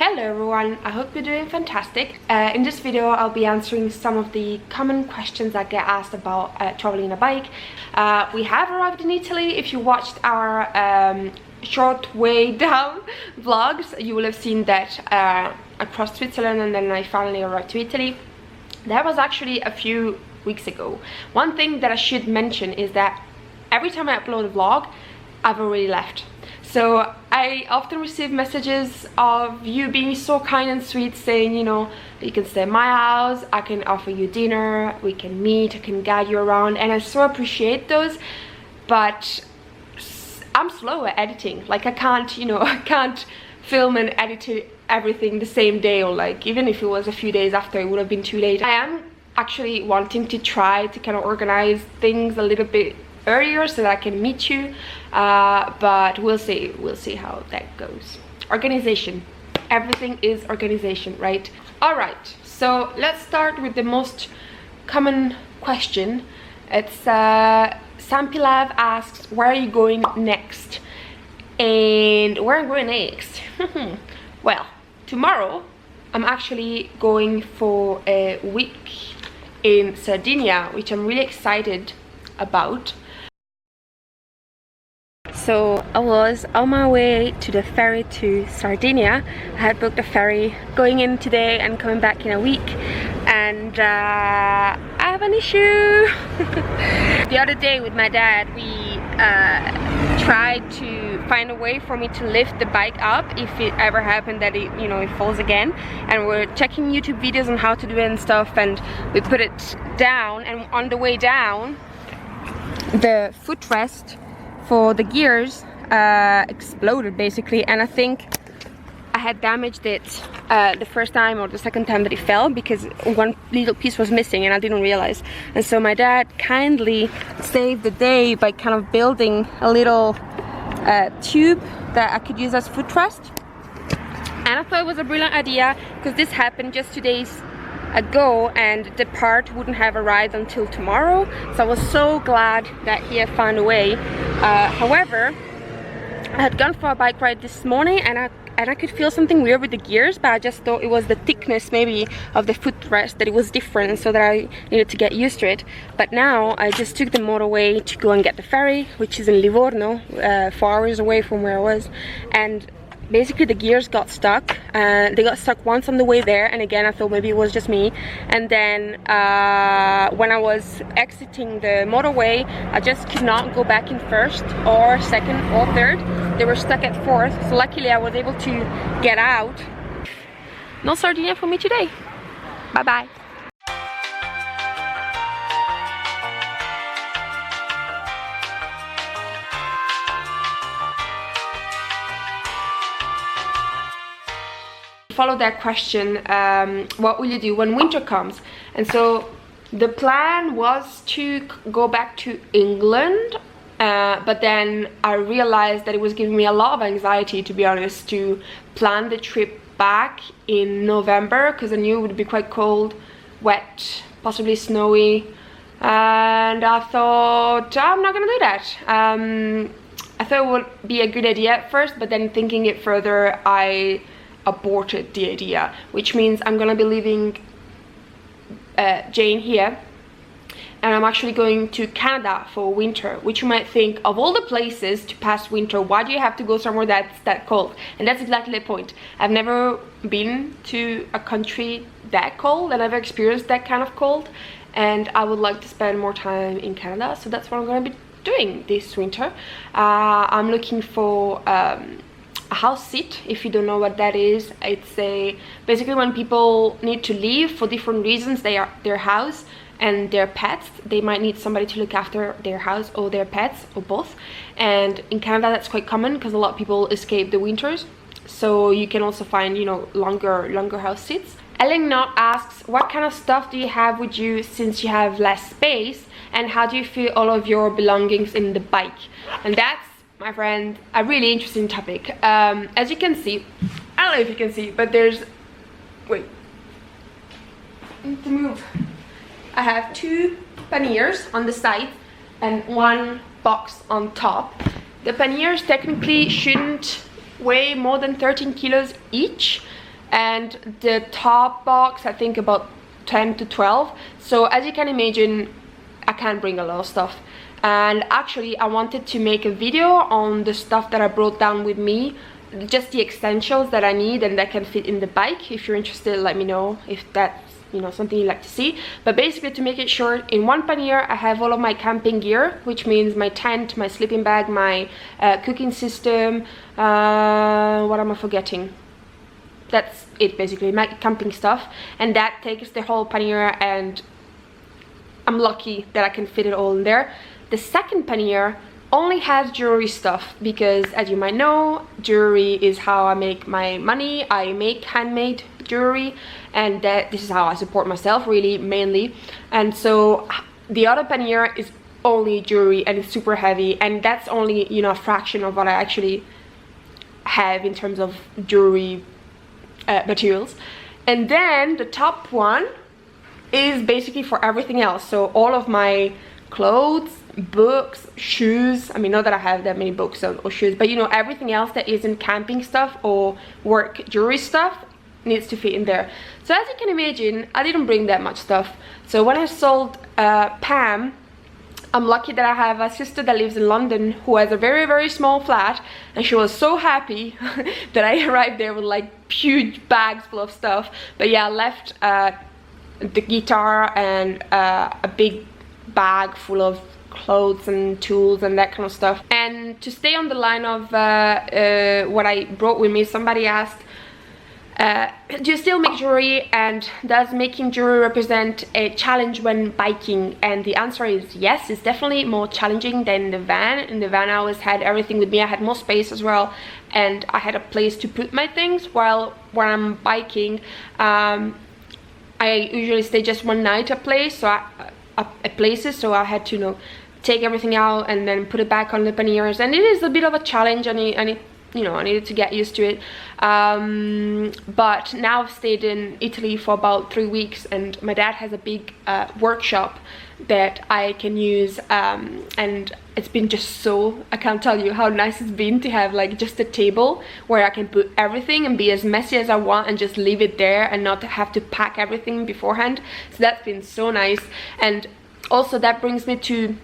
Hello everyone, I hope you're doing fantastic. In this video I'll be answering some of the common questions that get asked about traveling a bike. We have arrived in Italy. If you watched our short way down vlogs, you will have seen that I crossed Switzerland and then I finally arrived to Italy. That was actually a few weeks ago. One thing that I should mention is that every time I upload a vlog, I've already left. So I often receive messages of you being so kind and sweet, saying, you know, you can stay at my house, I can offer you dinner, we can meet, I can guide you around, and I so appreciate those. But I'm slow at editing. Like I can't, you know, I can't film and edit everything the same day, or like even if it was a few days after, it would have been too late. I am actually wanting to try to kind of organize things a little bit earlier so that I can meet you, but we'll see how that goes. Organization, everything is organization, right? All right, so let's start with the most common question. It's Sampilav asks, where are you going next? And where I'm going next? Well, tomorrow I'm actually going for a week in Sardinia, which I'm really excited about. So I was on my way to the ferry to Sardinia. I had booked a ferry going in today and coming back in a week, and I have an issue. The other day with my dad, we tried to find a way for me to lift the bike up if it ever happened that it, you know, it falls again, and we're checking YouTube videos on how to do it and stuff, and we put it down, and on the way down the footrest for the gears exploded basically, and I think I had damaged it the first time or the second time that it fell, because one little piece was missing and I didn't realize. And so my dad kindly saved the day by kind of building a little tube that I could use as footrest, and I thought it was a brilliant idea because this happened just 2 days ago and the part wouldn't have arrived until tomorrow, so I was so glad that he had found a way. However, I had gone for a bike ride this morning and I could feel something weird with the gears, but I just thought it was the thickness maybe of the footrest, that it was different, so that I needed to get used to it. But now I just took the motorway to go and get the ferry, which is in Livorno, 4 hours away from where I was, and basically the gears got stuck. They got stuck once on the way there, and again I thought maybe it was just me, and then when I was exiting the motorway, I just could not go back in first or second or third. They were stuck at fourth, so luckily I was able to get out. No Sardinia for me today. Bye bye. Follow that question, what will you do when winter comes? And so the plan was to go back to England, but then I realized that it was giving me a lot of anxiety, to be honest, to plan the trip back in November, because I knew it would be quite cold, wet, possibly snowy, and I thought I'm not gonna do that. I thought it would be a good idea at first, but then thinking it further, I aborted the idea, which means I'm gonna be leaving Jane here, and I'm actually going to Canada for winter, which you might think, of all the places to pass winter, why do you have to go somewhere that's that cold? And that's exactly the point. I've never been to a country that cold, and I've experienced that kind of cold, and I would like to spend more time in Canada, so that's what I'm gonna be doing this winter. I'm looking for a house sit. If you don't know what that is, it's basically when people need to leave for different reasons, their house and their pets, they might need somebody to look after their house or their pets or both. And in Canada that's quite common because a lot of people escape the winters, so you can also find, you know, longer house sits. Ellen Knott asks, what kind of stuff do you have with you since you have less space, and how do you fit all of your belongings in the bike? And that's, my friend, a really interesting topic. As you can see, I don't know if you can see, but there's, wait, I need to move. I have 2 panniers on the side and 1 box on top. The panniers technically shouldn't weigh more than 13 kilos each, and the top box I think about 10 to 12. So as you can imagine, I can't bring a lot of stuff. And actually I wanted to make a video on the stuff that I brought down with me, just the essentials that I need and that can fit in the bike. If you're interested, let me know if that's, you know, something you like to see. But basically, to make it short, in one pannier I have all of my camping gear, which means my tent, my sleeping bag, my cooking system, what am I forgetting? That's it basically, my camping stuff. And that takes the whole pannier, and I'm lucky that I can fit it all in there. The second pannier only has jewelry stuff because, as you might know, jewelry is how I make my money. I make handmade jewelry, and this is how I support myself, really, mainly. And so the other pannier is only jewelry, and it's super heavy, and that's only, you know, a fraction of what I actually have in terms of jewelry materials. And then the top one is basically for everything else. So all of my clothes, books, shoes. I mean, not that I have that many books or shoes, but you know, everything else that isn't camping stuff or work jewelry stuff needs to fit in there. So as you can imagine, I didn't bring that much stuff. So when I sold Pam, I'm lucky that I have a sister that lives in London who has a very, very small flat, and she was so happy that I arrived there with like huge bags full of stuff. But yeah, I left the guitar and a big bag full of clothes and tools and that kind of stuff. And to stay on the line of what I brought with me, somebody asked, do you still make jewelry, and does making jewelry represent a challenge when biking? And the answer is yes. It's definitely more challenging than the van. In the van I always had everything with me. I had more space as well, and I had a place to put my things. While when I'm biking, I usually stay just one night at places, so I had to, you know, take everything out and then put it back on the panniers, and it is a bit of a challenge, and you know, I needed to get used to it. But now I've stayed in Italy for about 3 weeks, and my dad has a big workshop that I can use, and it's been just so, I can't tell you how nice it's been to have like just a table where I can put everything and be as messy as I want and just leave it there and not have to pack everything beforehand. So that's been so nice. And also that brings me to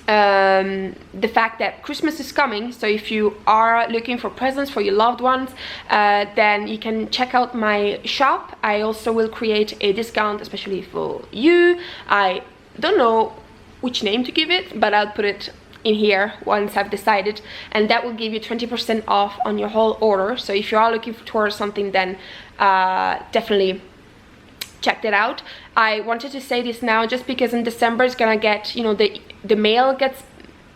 the fact that Christmas is coming. So if you are looking for presents for your loved ones, then you can check out my shop. I also will create a discount especially for you. I don't know which name to give it, but I'll put it in here once I've decided, and that will give you 20% off on your whole order. So if you are looking towards something, then definitely check that out. I wanted to say this now just because in December it's gonna get, you know, the mail gets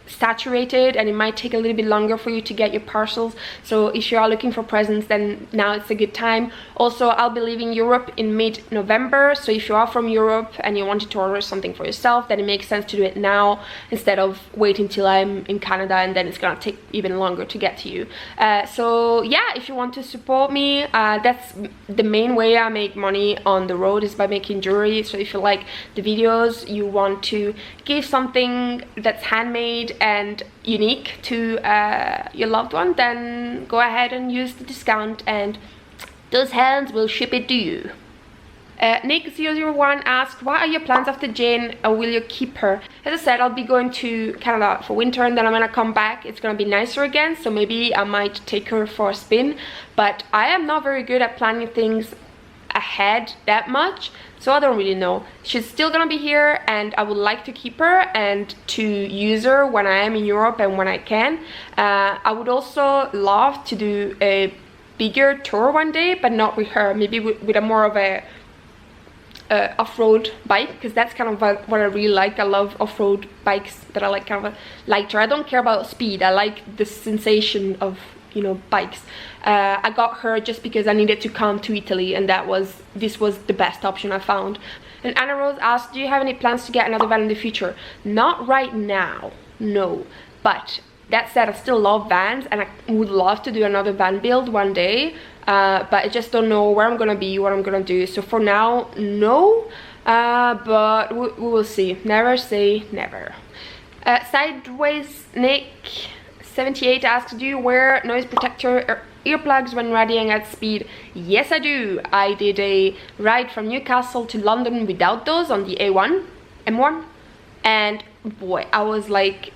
saturated, and it might take a little bit longer for you to get your parcels. So if you are looking for presents, then now it's a good time. Also, I'll be leaving Europe in mid-November, so if you are from Europe and you wanted to order something for yourself, then it makes sense to do it now instead of waiting till I'm in Canada, and then it's gonna take even longer to get to you. So yeah, if you want to support me, that's the main way I make money on the road, is by making jewelry. So if you like the videos, you want to give something that's handmade and unique to your loved one, then go ahead and use the discount, and those hands will ship it to you. Nick001 asked, what are your plans after Jane, or will you keep her? As I said, I'll be going to Canada for winter, and then I'm gonna come back. It's gonna be nicer again, so maybe I might take her for a spin, but I am not very good at planning things ahead that much, so I don't really know. She's still gonna be here, and I would like to keep her and to use her when I am in Europe and when I can. I would also love to do a bigger tour one day, but not with her, maybe with a more of a off-road bike, because that's kind of what I really like. I love off-road bikes that are like kind of lighter. I don't care about speed, I like the sensation of, you know, bikes. I got her just because I needed to come to Italy, and this was the best option I found. And Anna Rose asked, do you have any plans to get another van in the future? Not right now, no. But that said, I still love vans, and I would love to do another van build one day, but I just don't know where I'm gonna be, what I'm gonna do. So for now, no, but we will see. Never say never. Sideways Nick 78 asks, do you wear noise protector earplugs when riding at speed? Yes, I do. I did a ride from Newcastle to London without those on the M1, and boy, I was like,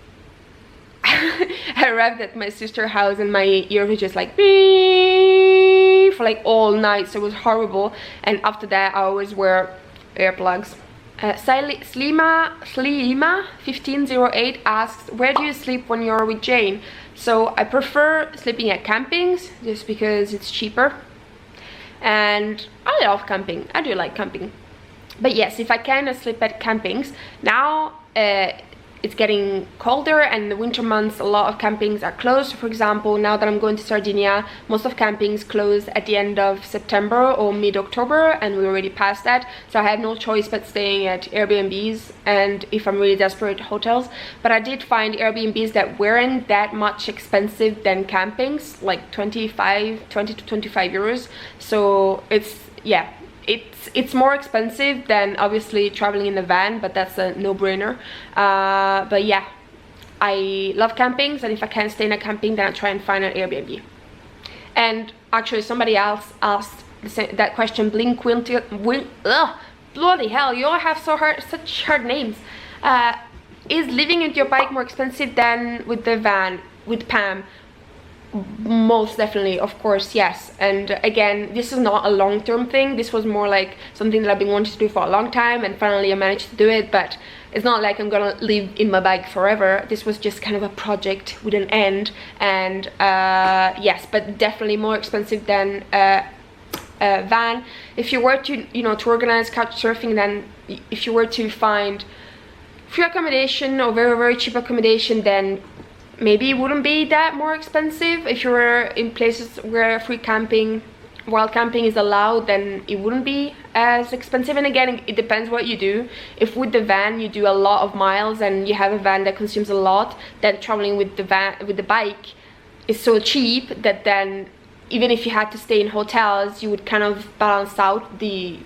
I arrived at my sister's house and my ear was just like beep for like all night, so it was horrible. And after that I always wear earplugs. Slima 1508 asks, where do you sleep when you're with Jane? So I prefer sleeping at campings just because it's cheaper, and I love camping. I do like camping, but yes, if I can, I sleep at campings. Now it's getting colder, and in the winter months a lot of campings are closed. For example, now that I'm going to Sardinia, most of campings close at the end of September or mid-October, and we're already past that, so I had no choice but staying at Airbnbs, and if I'm really desperate, hotels. But I did find Airbnbs that weren't that much expensive than campings, like 20 to 25 euros. So it's, yeah, it's more expensive than obviously traveling in a van, but that's a no-brainer. But yeah, I love campings, and if I can't stay in a camping, then I try and find an Airbnb. And actually somebody else asked that question, Blink bloody hell, you all have such hard names. Is living with your bike more expensive than with the van, with Pam? Most definitely, of course, yes. And again, this is not a long-term thing. This was more like something that I've been wanting to do for a long time, and finally I managed to do it. But it's not like I'm gonna live in my bike forever. This was just kind of a project with an end. And yes, but definitely more expensive than van. If you were to, you know, to organize couch surfing, then if you were to find free accommodation or very, very cheap accommodation, then maybe it wouldn't be that more expensive. If you were in places where free camping, wild camping is allowed, then it wouldn't be as expensive. And again, it depends what you do. If with the van you do a lot of miles and you have a van that consumes a lot, then traveling with the bike is so cheap that then even if you had to stay in hotels, you would kind of balance out the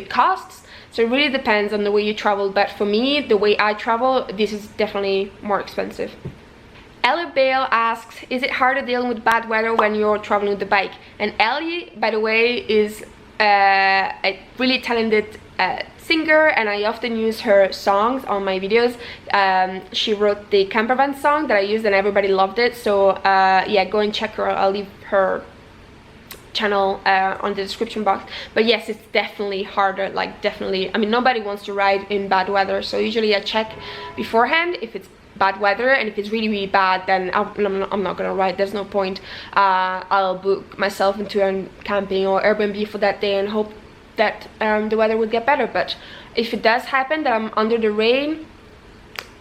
costs. So it really depends on the way you travel. But for me, the way I travel, this is definitely more expensive. Ellie Bale asks, is it harder dealing with bad weather when you're traveling with the bike? And Ellie, by the way, is a really talented singer, and I often use her songs on my videos. She wrote the campervan song that I used and everybody loved it. So yeah, go and check her. I'll leave her channel on the description box. But yes, it's definitely harder, like definitely. I mean, nobody wants to ride in bad weather, so usually I check beforehand if it's bad weather, and if it's really, really bad, then I'm not gonna ride. There's no point. I'll book myself into a camping or Airbnb for that day and hope that the weather will get better. But if it does happen that I'm under the rain,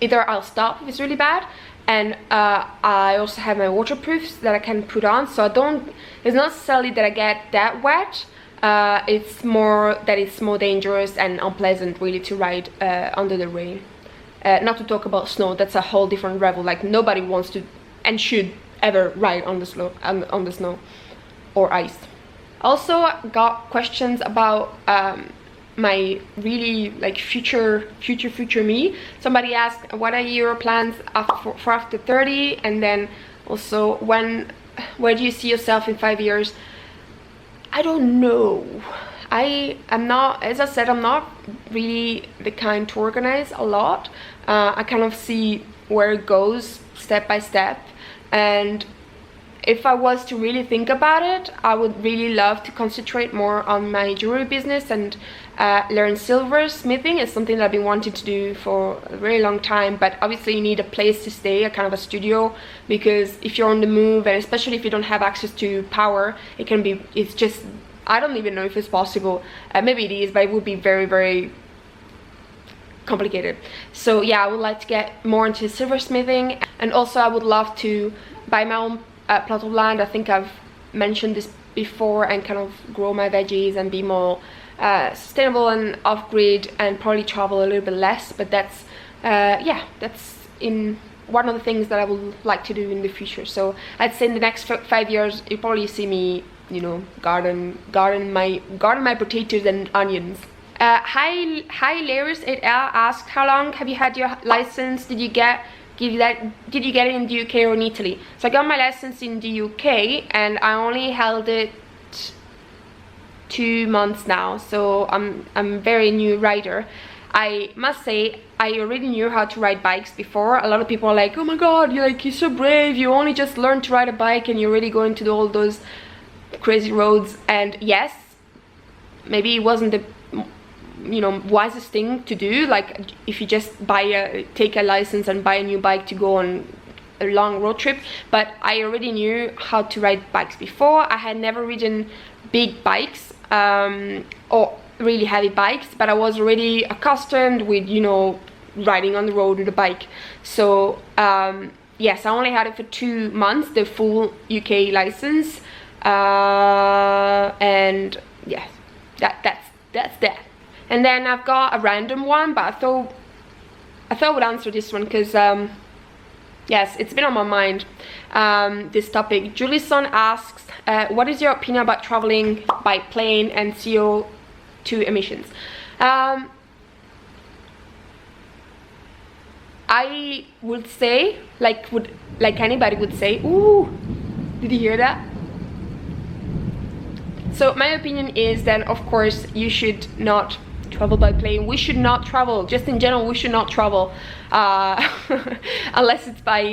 either I'll stop if it's really bad, and I also have my waterproofs that I can put on, so it's not necessarily that I get that wet. It's more that it's more dangerous and unpleasant really to ride under the rain. Not to talk about snow, that's a whole different level. Like nobody wants to and should ever ride on the snow or ice. Also got questions about my really like future me. Somebody asked, what are your plans for after 30, and then also where do you see yourself in 5 years? I don't know. I'm not, as I said, I'm not really the kind to organize a lot. I kind of see where it goes step by step, and if I was to really think about it, I would really love to concentrate more on my jewelry business and learn silversmithing. It's something that I've been wanting to do for a very long time, but obviously you need a place to stay, a kind of a studio, because if you're on the move, and especially if you don't have access to power, it's just, I don't even know if it's possible. Maybe it is, but it would be very, very complicated. So yeah, I would like to get more into silversmithing, and also I would love to buy my own plot of land. I think I've mentioned this before, and kind of grow my veggies and be more sustainable and off-grid, and probably travel a little bit less. But that's yeah, that's in one of the things that I would like to do in the future. So I'd say in the next 5 years you'll probably see me, you know, garden my potatoes and onions. Hi Laris, it asks, how long have you had your license? Did you get did you get it in the UK or in Italy? So I got my lessons in the UK, and I only held it 2 months now, so I'm a very new rider. I must say, I already knew how to ride bikes before. A lot of people are like, oh my god, you're so brave, you only just learned to ride a bike and you're already going to all those crazy roads. And yes, maybe it wasn't the wisest thing to do, like if you just take a license and buy a new bike to go on a long road trip. But I already knew how to ride bikes before. I had never ridden big bikes or really heavy bikes, but I was already accustomed with riding on the road with a bike. So yes, I only had it for 2 months, the full UK license, and yes, that's that. And then I've got a random one, but I thought I would answer this one because yes, it's been on my mind, this topic. Julison asks, what is your opinion about traveling by plane and CO2 emissions? I would say, like anybody would say, ooh, did you hear that? So my opinion is that, of course, you should not travel by plane. We should not travel, just in general, we should not travel unless it's by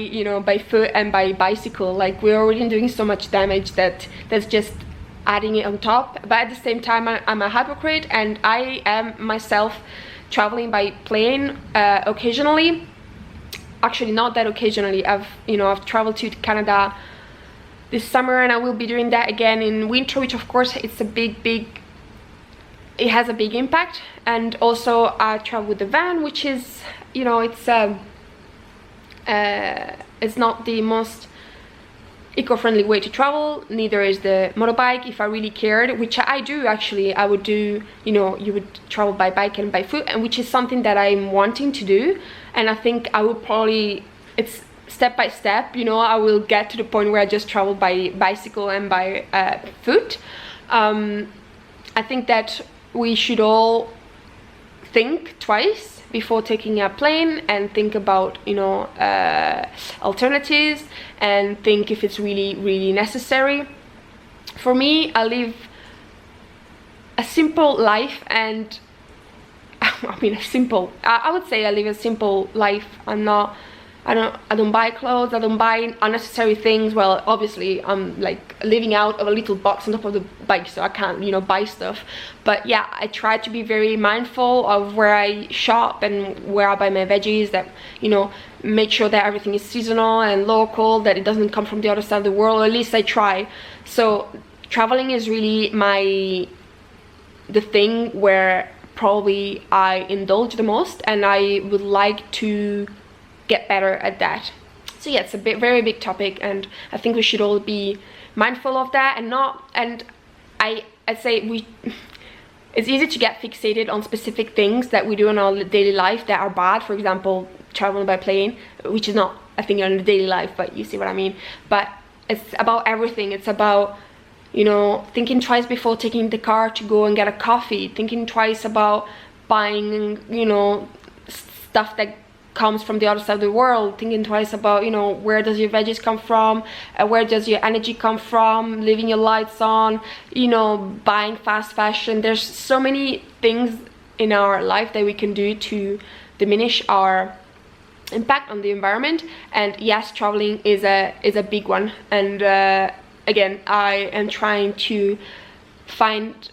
by foot and by bicycle. Like, we're already doing so much damage that's just adding it on top. But at the same time, I'm a hypocrite, and I am myself traveling by plane occasionally. Actually, not that occasionally. I've traveled to Canada this summer, and I will be doing that again in winter, which of course it has a big impact. And also I travel with the van, which is it's not the most eco-friendly way to travel. Neither is the motorbike. If I really cared, which I do actually, I would do, you would travel by bike and by foot, and which is something that I'm wanting to do. And I think I will probably, it's step by step, I will get to the point where I just travel by bicycle and by foot. I think that we should all think twice before taking a plane, and think about alternatives, and think if it's really necessary. For me, I live a simple life, and I would say I live a simple life. I don't buy clothes, I don't buy unnecessary things. Well, obviously I'm like living out of a little box on top of the bike, so I can't buy stuff. But yeah, I try to be very mindful of where I shop and where I buy my veggies, that make sure that everything is seasonal and local, that it doesn't come from the other side of the world, or at least I try. So traveling is really the thing where probably I indulge the most, and I would like to get better at that. So yeah, it's a very big topic, and I think we should all be mindful of that, and I'd say it's easy to get fixated on specific things that we do in our daily life that are bad. For example, traveling by plane, which is not a thing in the daily life, but you see what I mean. But it's about everything. It's about thinking twice before taking the car to go and get a coffee, thinking twice about buying stuff that comes from the other side of the world, thinking twice about where does your veggies come from, where does your energy come from, leaving your lights on, buying fast fashion. There's so many things in our life that we can do to diminish our impact on the environment. And yes, traveling is a big one. And again, I am trying to find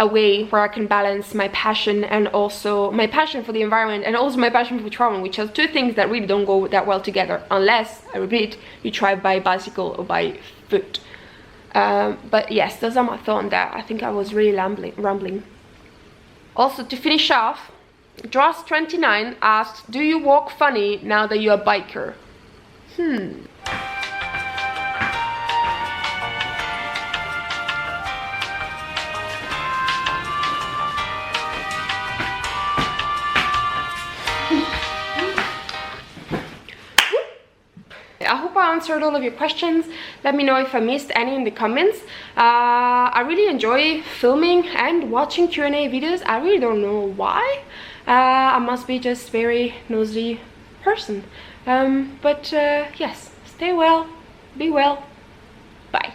a way where I can balance my passion, and also my passion for the environment, and also my passion for traveling, which are two things that really don't go that well together, unless, I repeat, you try by bicycle or by foot. But yes, those are my thoughts on that. I think I was really rambling. Also, to finish off, Dross29 asked, do you walk funny now that you're a biker? I hope I answered all of your questions. Let me know if I missed any in the comments. I really enjoy filming and watching Q&A videos. I really don't know why. I must be just very nosy person. But yes, stay well, be well, bye.